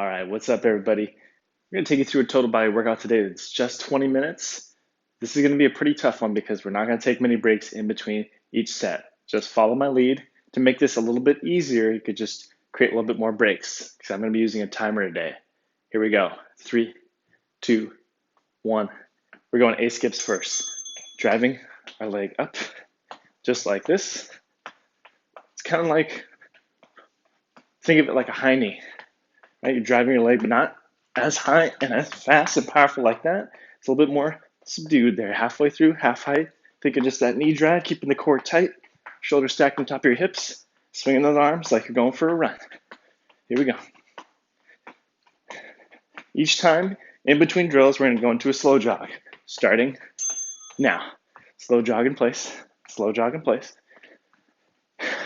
All right, what's up, everybody? We're going to take you through a total body workout today that's just 20 minutes. This is going to be a pretty tough one because we're not going to take many breaks in between each set. Just follow my lead. To make this a little bit easier, you could just create a little bit more breaks because I'm going to be using a timer today. Here we go. 3, 2, 1. We're going A skips first. Driving our leg up just like this. It's kind of like, think of it like a high knee. Right? You're driving your leg, but not as high and as fast and powerful like that. It's a little bit more subdued there. Halfway through, half height. Think of just that knee drag, keeping the core tight, shoulders stacked on top of your hips, swinging those arms like you're going for a run. Here we go. Each time in between drills, we're going to go into a slow jog. Starting now. Slow jog in place. Slow jog in place.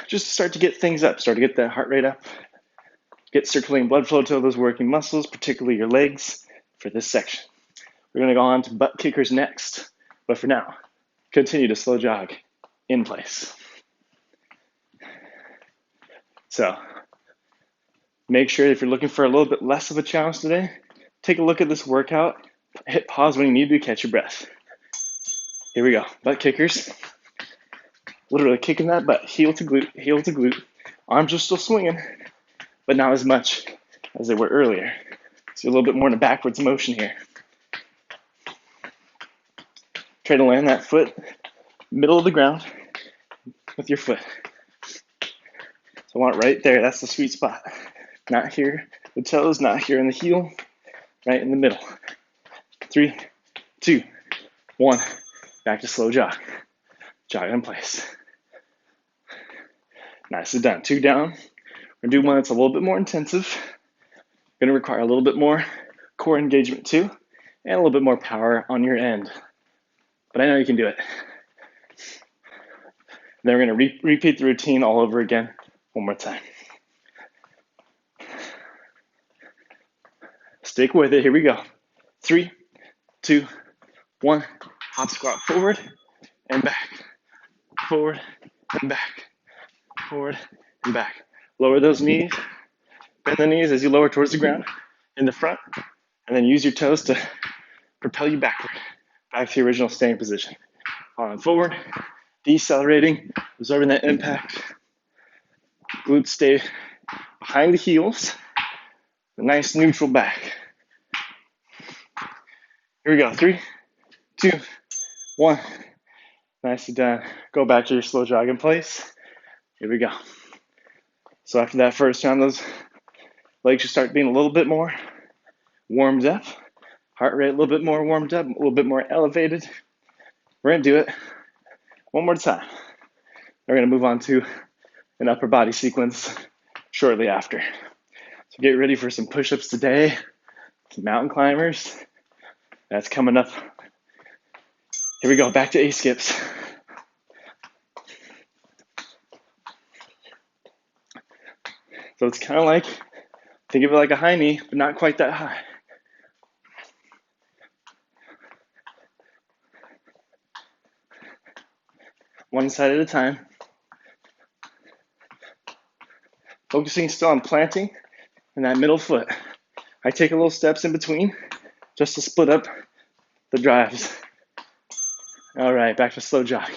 Just to start to get things up, start to get that heart rate up. Get circulating blood flow to those working muscles, particularly your legs, for this section. We're going to go on to butt kickers next. But for now, continue to slow jog in place. So make sure if you're looking for a little bit less of a challenge today, take a look at this workout. Hit pause when you need to catch your breath. Here we go. Butt kickers. Literally kicking that butt, heel to glute, heel to glute. Arms are still swinging, but not as much as they were earlier. So you're a little bit more in a backwards motion here. Try to land that foot middle of the ground with your foot. So I want it right there. That's the sweet spot. Not here, the toes, not here in the heel, right in the middle. 3, 2, 1. Back to slow jog. Jog in place. Nicely done. 2 down. We're going to do one that's a little bit more intensive. Going to require a little bit more core engagement too, and a little bit more power on your end. But I know you can do it. Then we're going to repeat the routine all over again one more time. Stick with it. Here we go. 3, 2, 1. Hop squat forward and back. Forward and back. Forward and back. Lower those knees. Bend the knees as you lower towards the ground in the front. And then use your toes to propel you backward. Back to your original standing position. On forward. Decelerating. Absorbing that impact. Glutes stay behind the heels. A nice neutral back. Here we go. 3, 2, 1. Nicely done. Go back to your slow jog in place. Here we go. So after that first round, those legs should start being a little bit more warmed up. Heart rate a little bit more warmed up, a little bit more elevated. We're going to do it one more time. We're going to move on to an upper body sequence shortly after. So get ready for some push-ups today, some mountain climbers. That's coming up. Here we go, back to A skips. So it's kind of like, think of it like a high knee, but not quite that high. One side at a time. Focusing still on planting and that middle foot. I take a little steps in between just to split up the drives. All right, back to slow jog.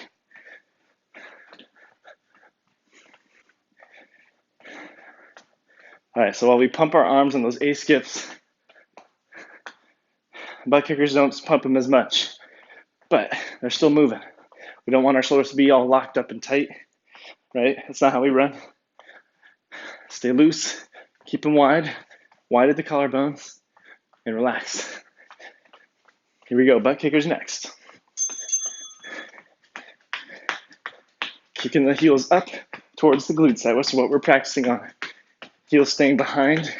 All right, so while we pump our arms on those A skips, butt kickers don't pump them as much, but they're still moving. We don't want our shoulders to be all locked up and tight, right? That's not how we run. Stay loose, keep them wide at the collarbones, and relax. Here we go, butt kickers next. Kicking the heels up towards the glutes. That's what we're practicing on. Heels staying behind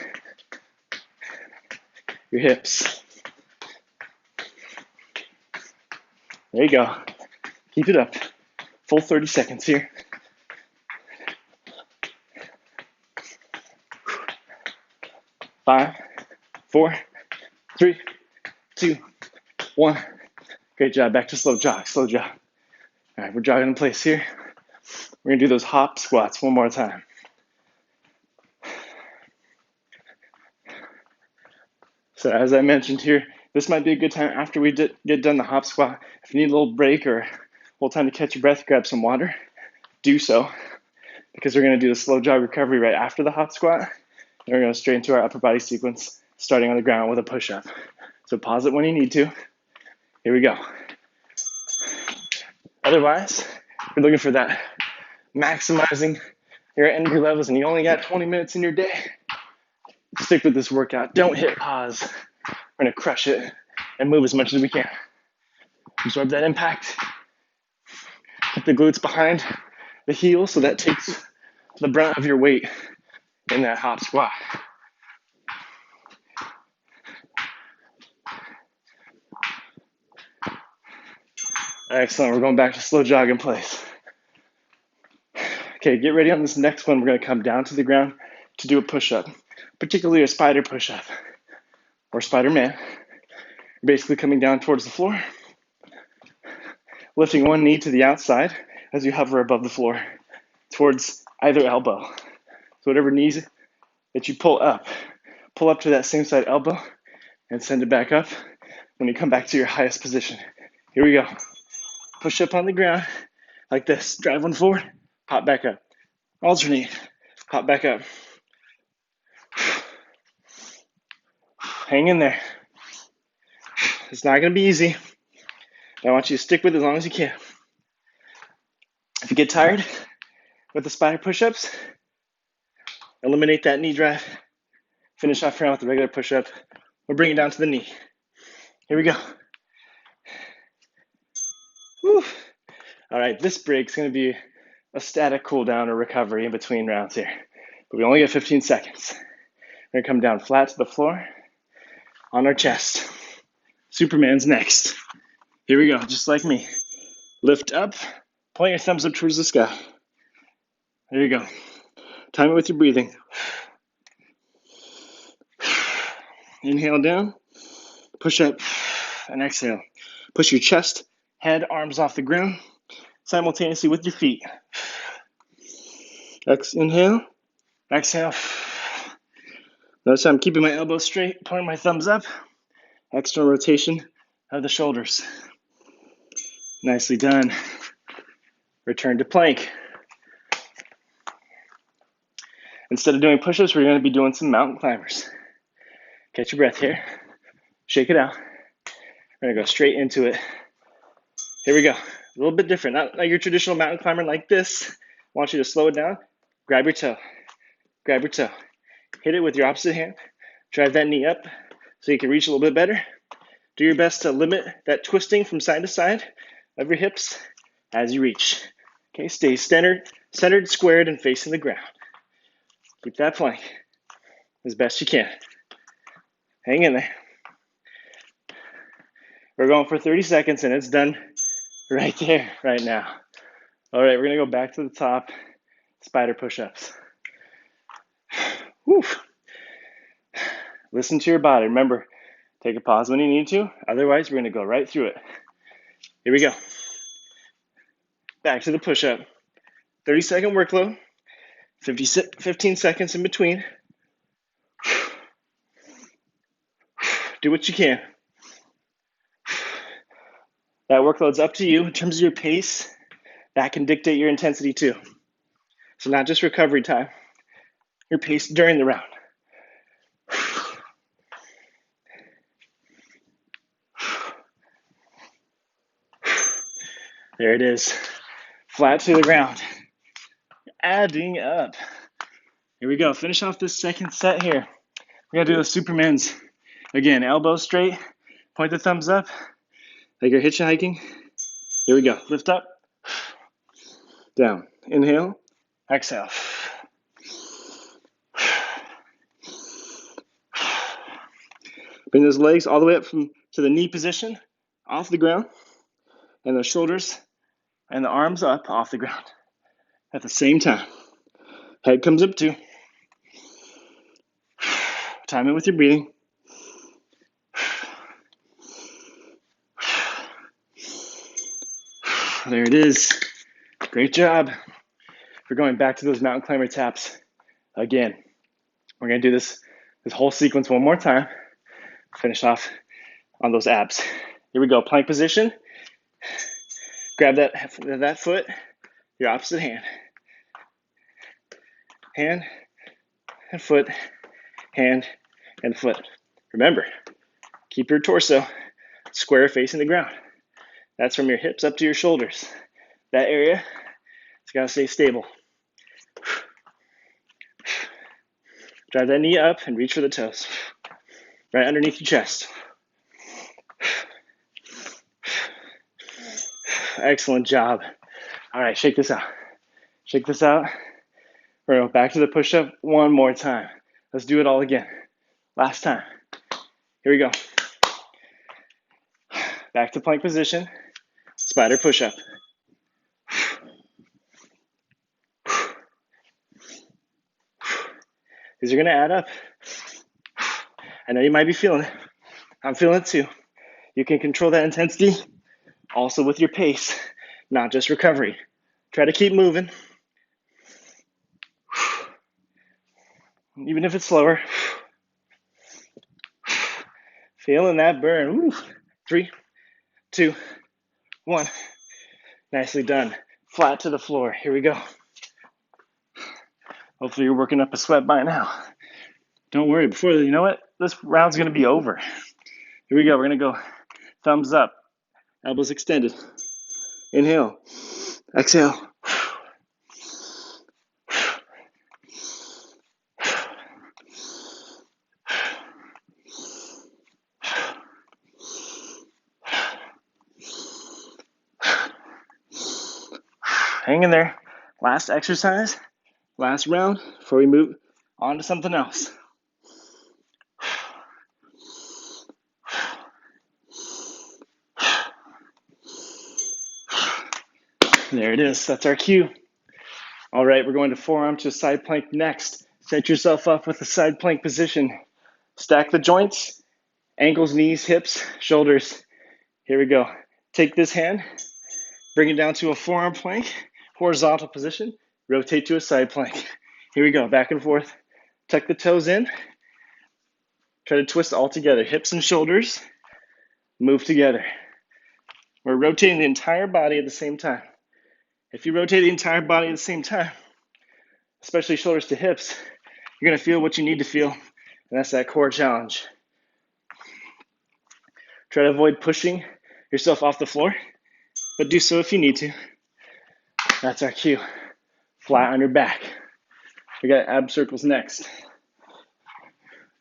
your hips. There you go. Keep it up. Full 30 seconds here. Five, 4, 3, 2, 1. Great job. Back to slow jog. Slow jog. All right, we're jogging in place here. We're going to do those hop squats one more time. So as I mentioned here, this might be a good time after we get done the hop squat. If you need a little break or a little time to catch your breath, grab some water, do so, because we're going to do the slow jog recovery right after the hop squat. And we're going to straight into our upper body sequence, starting on the ground with a push-up. So pause it when you need to. Here we go. Otherwise, you're looking for that maximizing your energy levels and you only got 20 minutes in your day. Stick with this workout. Don't hit pause. We're going to crush it and move as much as we can. Absorb that impact. Keep the glutes behind the heels so that takes the brunt of your weight in that hop squat. Excellent. We're going back to slow jog in place. Okay, get ready on this next one. We're going to come down to the ground to do a push-up, particularly a spider push-up or Spider-Man. You're basically coming down towards the floor, lifting one knee to the outside as you hover above the floor towards either elbow. So whatever knees that you pull up to that same side elbow and send it back up when you come back to your highest position. Here we go. Push up on the ground like this. Drive one forward, hop back up. Alternate, hop back up. Hang in there. It's not going to be easy. I want you to stick with it as long as you can. If you get tired with the spider push-ups, eliminate that knee drive. Finish off round with the regular push-up. We'll bring it down to the knee. Here we go. Whew. All right, this break's going to be a static cool down or recovery in between rounds here. But we only get 15 seconds. We're going to come down flat to the floor on our chest. Superman's next. Here we go, just like me. Lift up, point your thumbs up towards the sky. There you go. Time it with your breathing. Inhale down, push up, and exhale. Push your chest, head, arms off the ground, simultaneously with your feet. Inhale, exhale. Notice I'm keeping my elbows straight, pointing my thumbs up. External rotation of the shoulders. Nicely done. Return to plank. Instead of doing push-ups, we're going to be doing some mountain climbers. Catch your breath here. Shake it out. We're going to go straight into it. Here we go. A little bit different. Not like your traditional mountain climber like this. I want you to slow it down. Grab your toe. Grab your toe. Hit it with your opposite hand. Drive that knee up so you can reach a little bit better. Do your best to limit that twisting from side to side of your hips as you reach. Okay, stay centered, squared, and facing the ground. Keep that plank as best you can. Hang in there. We're going for 30 seconds, and it's done right there, right now. All right, we're going to go back to the top, spider push-ups. Whew. Listen to your body. Remember, take a pause when you need to. Otherwise, we're going to go right through it. Here we go. Back to the push-up. 30-second workload. 15 seconds in between. Do what you can. That workload's up to you in terms of your pace. That can dictate your intensity too. So not just recovery time, your pace during the round. There it is. Flat to the ground. Adding up. Here we go. Finish off this second set here. We're going to do the Supermans. Again, elbows straight. Point the thumbs up like you're hitchhiking. Here we go. Lift up. Down. Inhale. Exhale. Bring those legs all the way up to the knee position, off the ground, and the shoulders and the arms up off the ground at the same time. Head comes up too. Time it with your breathing. There it is. Great job. We're going back to those mountain climber taps again. We're going to do this whole sequence one more time. Finish off on those abs. Here we go, plank position. Grab that foot, your opposite hand. Hand and foot, hand and foot. Remember, keep your torso square facing the ground. That's from your hips up to your shoulders. That area, it's gotta stay stable. Drive that knee up and reach for the toes. Right underneath your chest. Excellent job. All right, shake this out. Shake this out. We're gonna go back to the push-up one more time. Let's do it all again. Last time. Here we go. Back to plank position. Spider push-up. These are gonna add up. I know you might be feeling it. I'm feeling it too. You can control that intensity also with your pace, not just recovery. Try to keep moving. Even if it's slower. Feeling that burn. Ooh. 3, 2, 1. Nicely done. Flat to the floor. Here we go. Hopefully you're working up a sweat by now. Don't worry, before you know it, this round's gonna be over. Here we go, we're gonna go thumbs up, elbows extended. Inhale, exhale. Hang in there. Last exercise, last round before we move on to something else. There it is. That's our cue. All right, we're going to forearm to side plank next. Set yourself up with a side plank position. Stack the joints, ankles, knees, hips, shoulders. Here we go. Take this hand, bring it down to a forearm plank, horizontal position, rotate to a side plank. Here we go, back and forth. Tuck the toes in. Try to twist all together, hips and shoulders. Move together. We're rotating the entire body at the same time. If you rotate the entire body at the same time, especially shoulders to hips, you're gonna feel what you need to feel, and that's that core challenge. Try to avoid pushing yourself off the floor, but do so if you need to. That's our cue. Flat on your back. We got ab circles next.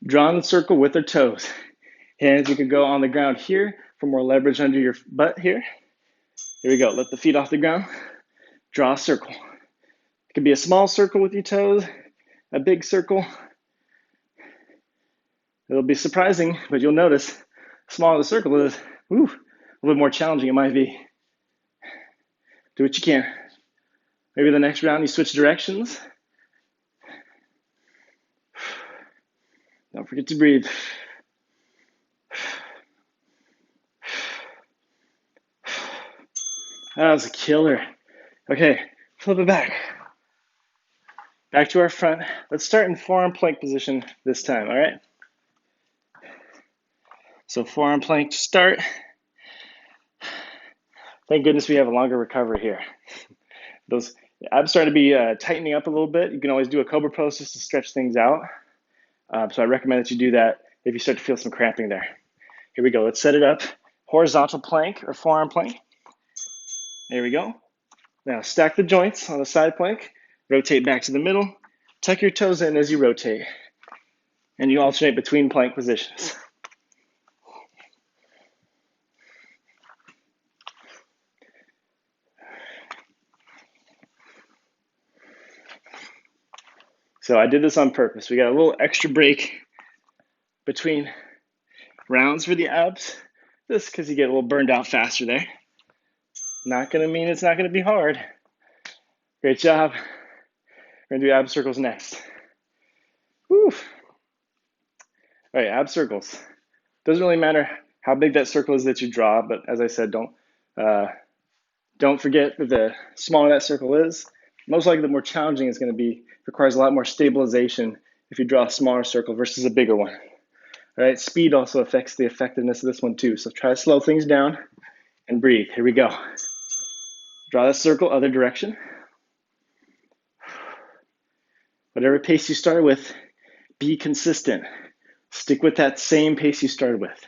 Draw in the circle with our toes. Hands, you can go on the ground here for more leverage under your butt here. Here we go. Let the feet off the ground. Draw a circle. It could be a small circle with your toes, a big circle. It'll be surprising, but you'll notice the smaller the circle is, a little bit more challenging it might be. Do what you can. Maybe the next round you switch directions. Don't forget to breathe. That was a killer. Okay, flip it back. Back to our front. Let's start in forearm plank position this time, all right? So forearm plank to start. Thank goodness we have a longer recovery here. Those abs starting to be tightening up a little bit. You can always do a cobra pose just to stretch things out. So I recommend that you do that if you start to feel some cramping there. Here we go. Let's set it up. Horizontal plank or forearm plank. There we go. Now stack the joints on the side plank. Rotate back to the middle. Tuck your toes in as you rotate. And you alternate between plank positions. So I did this on purpose. We got a little extra break between rounds for the abs. Just because you get a little burned out faster there. Not going to mean it's not going to be hard. Great job. We're going to do ab circles next. Woo. All right, ab circles. Doesn't really matter how big that circle is that you draw, but as I said, don't forget that the smaller that circle is, most likely the more challenging it's going to be. It requires a lot more stabilization if you draw a smaller circle versus a bigger one. All right, speed also affects the effectiveness of this one too. So try to slow things down and breathe. Here we go. Draw that circle, other direction. Whatever pace you start with, be consistent. Stick with that same pace you started with.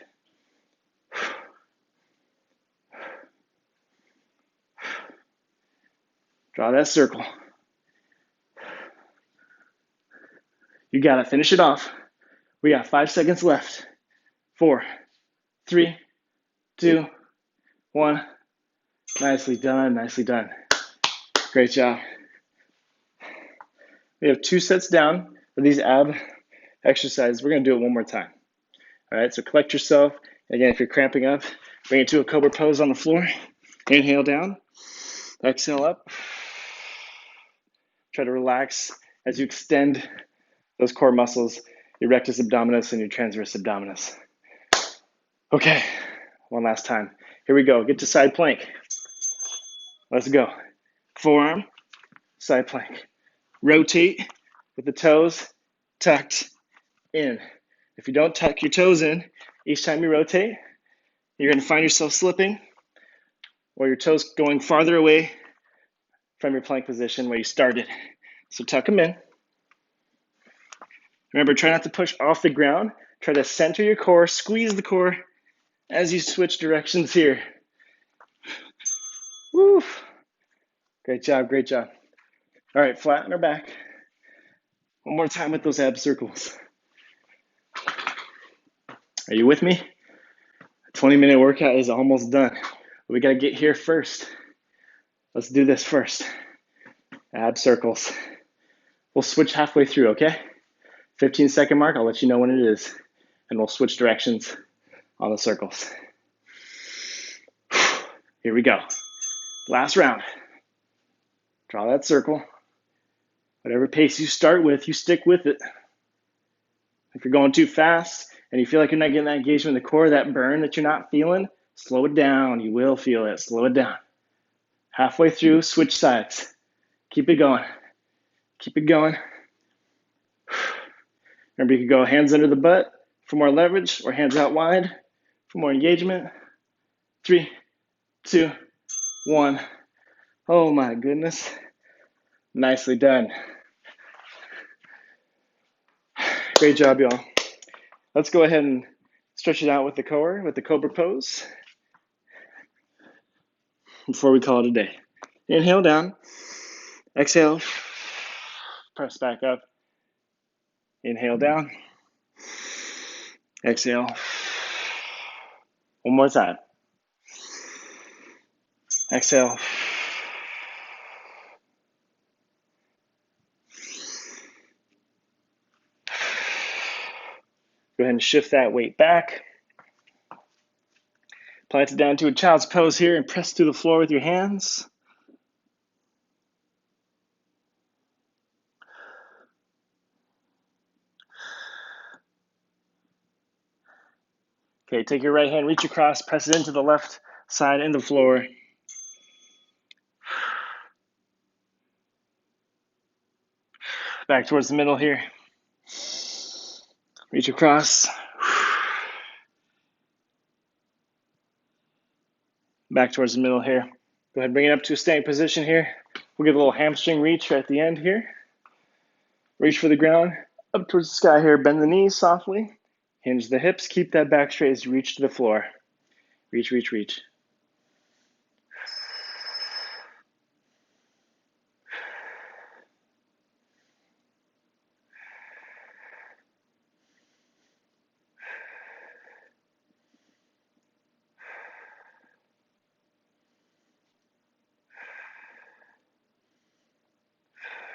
Draw that circle. You got it. Finish it off. We got 5 seconds left. 4, 3, 2, 1. Nicely done. Nicely done. Great job. We have 2 sets down for these ab exercises. We're going to do it one more time. All right, so collect yourself. Again, if you're cramping up, bring it to a cobra pose on the floor. Inhale down. Exhale up. Try to relax as you extend those core muscles, your rectus abdominis and your transverse abdominis. Okay, one last time. Here we go. Get to side plank. Let's go. Forearm, side plank. Rotate with the toes tucked in. If you don't tuck your toes in, each time you rotate, you're going to find yourself slipping or your toes going farther away from your plank position where you started. So tuck them in. Remember, try not to push off the ground. Try to center your core, squeeze the core as you switch directions here. Woo! Great job, great job. All right, flatten our back. One more time with those ab circles. Are you with me? A 20-minute workout is almost done. We got to get here first. Let's do this first. Ab circles. We'll switch halfway through, okay? 15-second mark, I'll let you know when it is. And we'll switch directions on the circles. Here we go. Last round. Draw that circle. Whatever pace you start with, you stick with it. If you're going too fast and you feel like you're not getting that engagement in the core, that burn that you're not feeling, slow it down. You will feel it. Slow it down. Halfway through, switch sides. Keep it going. Keep it going. Remember, you can go hands under the butt for more leverage or hands out wide for more engagement. 3, 2, 1. Oh my goodness. Nicely done. Great job, y'all. Let's go ahead and stretch it out with the core, with the cobra pose before we call it a day. Inhale down. Exhale. Press back up. Inhale down. Exhale. One more time. Exhale. Go ahead and shift that weight back. Plant it down to a child's pose here and press to the floor with your hands. Okay, take your right hand, reach across, press it into the left side in the floor. Back towards the middle here. Reach across. Back towards the middle here. Go ahead and bring it up to a standing position here. We'll get a little hamstring reach at the end here. Reach for the ground. Up towards the sky here. Bend the knees softly. Hinge the hips. Keep that back straight as you reach to the floor. Reach, reach, reach.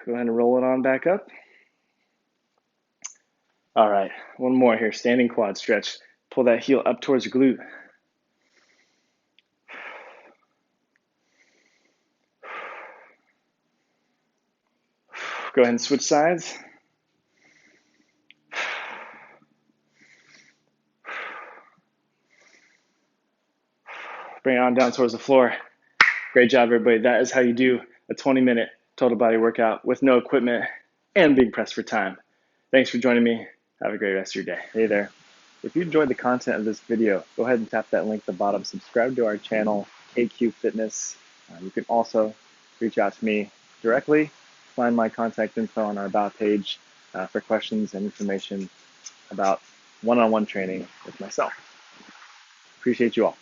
Go ahead and roll it on back up. All right, one more here. Standing quad stretch. Pull that heel up towards your glute. Go ahead and switch sides. Bring it on down towards the floor. Great job, everybody. That is how you do a 20-minute total body workout with no equipment and being pressed for time. Thanks for joining me. Have a great rest of your day. Hey there. If you enjoyed the content of this video, go ahead and tap that link at the bottom. Subscribe to our channel, KQ Fitness. You can also reach out to me directly. Find my contact info on our About page for questions and information about one-on-one training with myself. Appreciate you all.